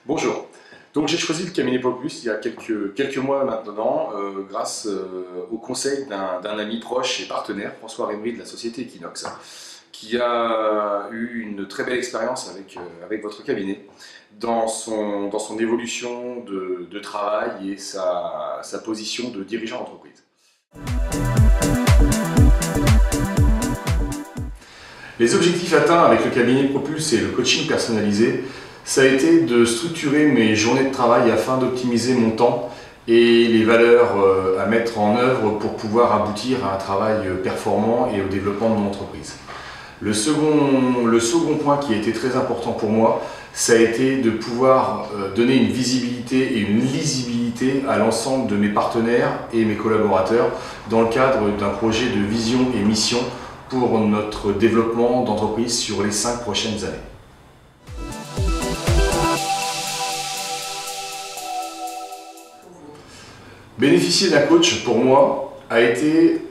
Bonjour, donc j'ai choisi le cabinet Populus il y a quelques mois maintenant grâce au conseil d'un ami proche et partenaire, François Rémery de la société Equinox, qui a eu une très belle expérience avec votre cabinet dans son évolution de travail et sa position de dirigeant d'entreprise. Les objectifs atteints avec le cabinet Propulse et le coaching personnalisé, ça a été de structurer mes journées de travail afin d'optimiser mon temps et les valeurs à mettre en œuvre pour pouvoir aboutir à un travail performant et au développement de mon entreprise. Le second point qui a été très important pour moi, ça a été de pouvoir donner une visibilité et une lisibilité à l'ensemble de mes partenaires et mes collaborateurs dans le cadre d'un projet de vision et mission pour notre développement d'entreprise sur les 5 prochaines années. Bénéficier d'un coach, pour moi, a été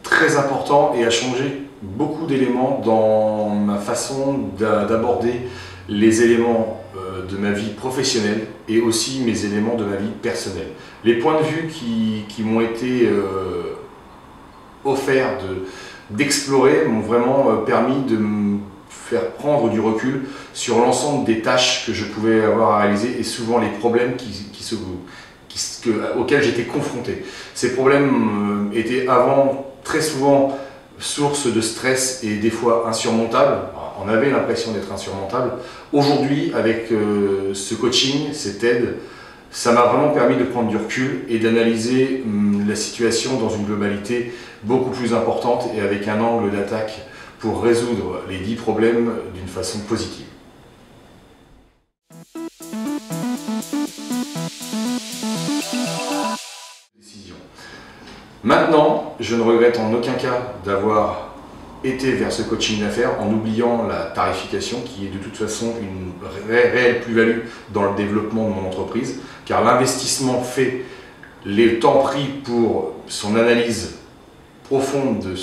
très important et a changé beaucoup d'éléments dans ma façon d'aborder les éléments de ma vie professionnelle et aussi mes éléments de ma vie personnelle. Les points de vue qui m'ont été offerts d'explorer m'ont vraiment permis de me faire prendre du recul sur l'ensemble des tâches que je pouvais avoir à réaliser et souvent les problèmes auxquels j'étais confronté. Ces problèmes étaient avant très souvent source de stress et des fois insurmontables. On avait l'impression d'être insurmontable. Aujourd'hui, avec ce coaching, cette aide, ça m'a vraiment permis de prendre du recul et d'analyser la situation dans une globalité beaucoup plus importante et avec un angle d'attaque pour résoudre les 10 problèmes d'une façon positive. Maintenant, je ne regrette en aucun cas d'avoir été vers ce coaching d'affaires en oubliant la tarification qui est de toute façon une réelle plus-value dans le développement de mon entreprise, car l'investissement fait, les temps pris pour son analyse profonde de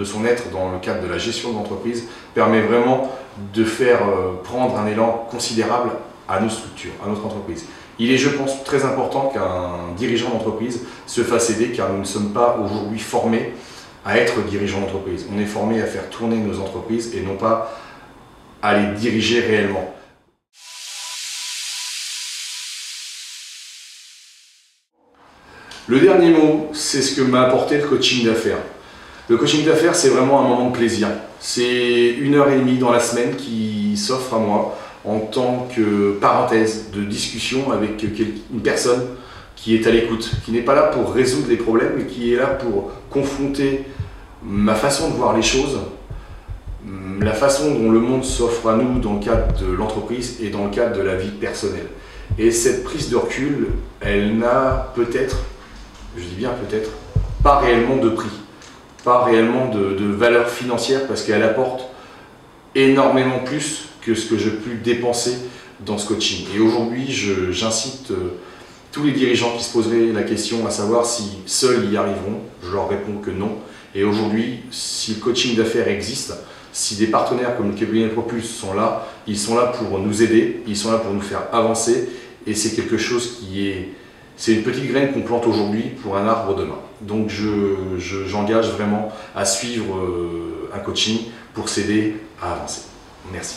son être dans le cadre de la gestion de l'entreprise permet vraiment de faire prendre un élan considérable à nos structures, à notre entreprise. Il est, je pense, très important qu'un dirigeant d'entreprise se fasse aider car nous ne sommes pas aujourd'hui formés à être dirigeant d'entreprise. On est formé à faire tourner nos entreprises et non pas à les diriger réellement. Le dernier mot, c'est ce que m'a apporté le coaching d'affaires. Le coaching d'affaires, c'est vraiment un moment de plaisir. C'est 1h30 dans la semaine qui s'offre à moi en tant que parenthèse de discussion avec une personne qui est à l'écoute, qui n'est pas là pour résoudre les problèmes, mais qui est là pour confronter ma façon de voir les choses, la façon dont le monde s'offre à nous dans le cadre de l'entreprise et dans le cadre de la vie personnelle. Et cette prise de recul, elle n'a peut-être, je dis bien peut-être, pas réellement de prix, pas réellement de valeur financière parce qu'elle apporte énormément plus que ce que j'ai pu dépenser dans ce coaching. Et aujourd'hui, j'incite tous les dirigeants qui se poseraient la question à savoir si seuls y arriveront. Je leur réponds que non. Et aujourd'hui, si le coaching d'affaires existe, si des partenaires comme le cabinet Propulse sont là, ils sont là pour nous aider, ils sont là pour nous faire avancer. Et c'est quelque chose c'est une petite graine qu'on plante aujourd'hui pour un arbre demain. Donc j'engage vraiment à suivre un coaching pour s'aider à avancer. Merci.